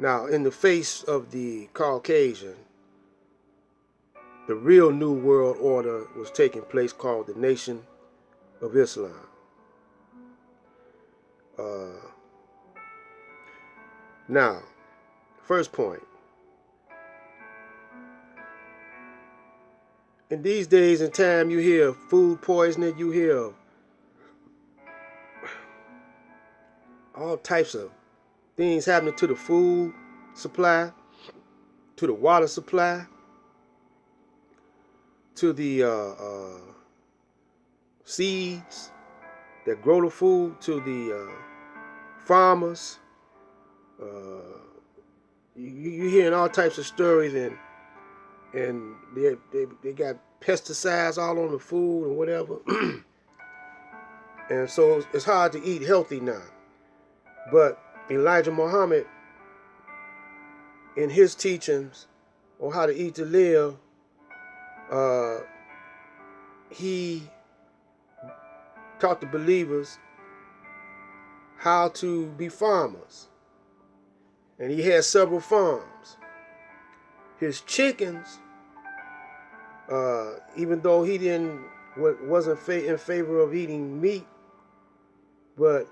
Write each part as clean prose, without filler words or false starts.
Now, in the face of the Caucasian, the real New World Order was taking place, called the Nation of Islam. Now, first point. In these days and time, you hear of food poisoning, you hear of all types of things happening to the food supply, to the water supply, to the seeds that grow the food, to the farmers. You're hearing all types of stories, and they got pesticides all on the food and whatever. And so it's hard to eat healthy now. But Elijah Muhammad, in his teachings on how to eat to live, he taught the believers how to be farmers. And he had several farms. His chickens, even though he wasn't in favor of eating meat, but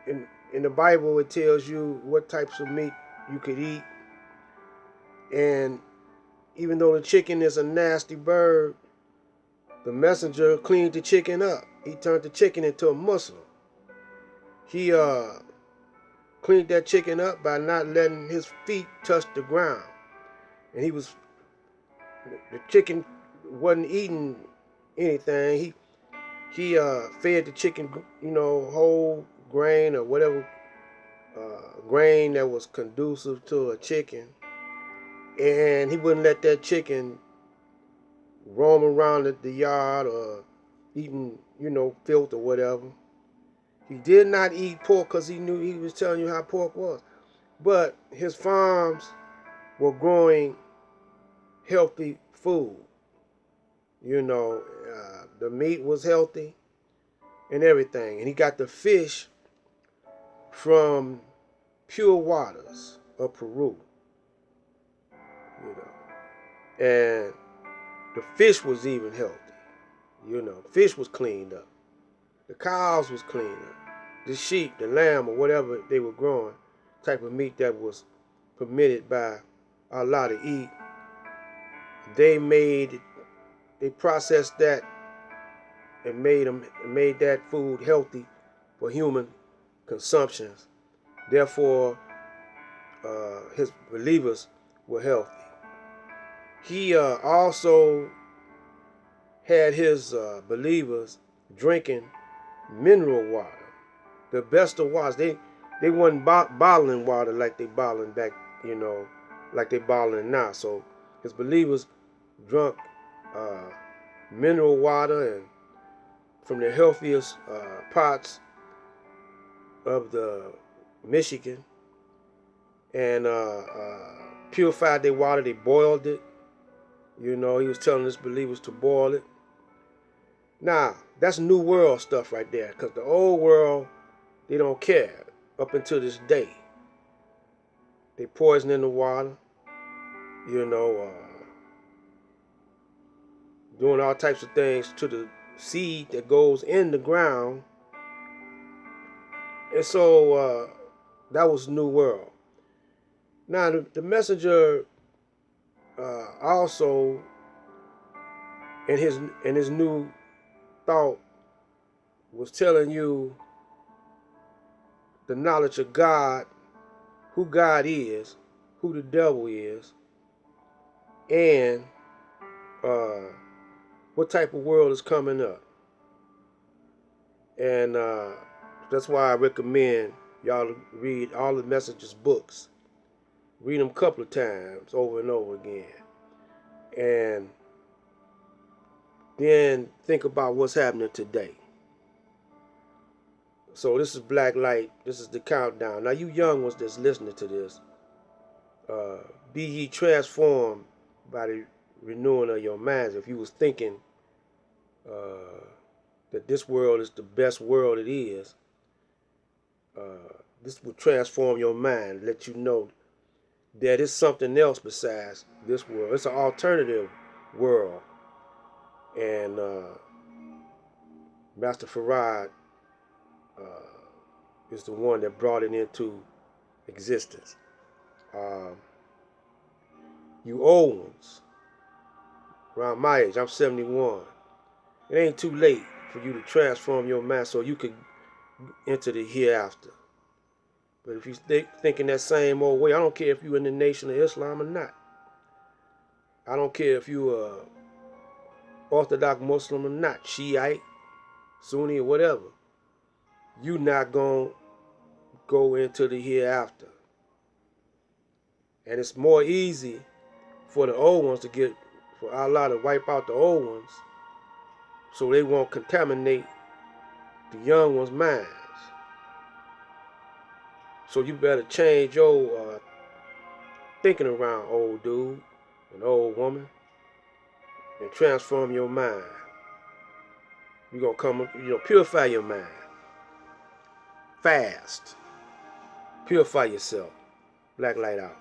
in the Bible it tells you what types of meat you could eat. And even though the chicken is a nasty bird, the messenger cleaned the chicken up. He turned the chicken into a Muslim. He cleaned that chicken up by not letting his feet touch the ground. And the chicken wasn't eating anything. He fed the chicken, whole grain or whatever grain that was conducive to a chicken. And he wouldn't let that chicken roam around the yard or eating, filth or whatever. He did not eat pork because he knew he was telling you how pork was. But his farms were growing healthy food. The meat was healthy and everything. And he got the fish from pure waters of Peru. And the fish was even healthy. Fish was cleaned up. The cows was cleaned up. The sheep, the lamb, or whatever they were growing, type of meat that was permitted by Allah to eat, they processed that and made that food healthy for human consumption. Therefore, his believers were healthy. He also had his believers drinking mineral water, the best of waters. They wasn't bottling water like they bottling back, like they bottling now. So his believers drunk mineral water and from the healthiest parts of the Michigan, and purified their water. They boiled it. He was telling his believers to boil it. Now, that's New World stuff right there, because the old world, they don't care up until this day. They poison in the water, doing all types of things to the seed that goes in the ground. And so that was New World. Now, the messenger also, in his new thought, was telling you the knowledge of God, who God is, who the devil is, and what type of world is coming up. And that's why I recommend y'all to read all the Messenger's books. Read them a couple of times over and over again. And then think about what's happening today. So this is Black Light. This is the countdown. Now, you young ones that's listening to this, be ye transformed by the renewing of your minds. If you was thinking that this world is the best world it is, This will transform your mind, let you know that it's something else besides this world. It's an alternative world. And Master Farad is the one that brought it into existence. You old ones, around my age, I'm 71. It ain't too late for you to transform your mind so you could enter the hereafter. But if you thinking that same old way, I don't care if you're in the Nation of Islam or not. I don't care if you're Orthodox Muslim or not, Shiite, Sunni, or whatever. You not going to go into the hereafter. And it's more easy for the old ones for Allah to wipe out the old ones so they won't contaminate the young ones' minds. So you better change your thinking around, old dude and old woman, and transform your mind. You're going to come, purify your mind. Fast. Purify yourself. Black light out.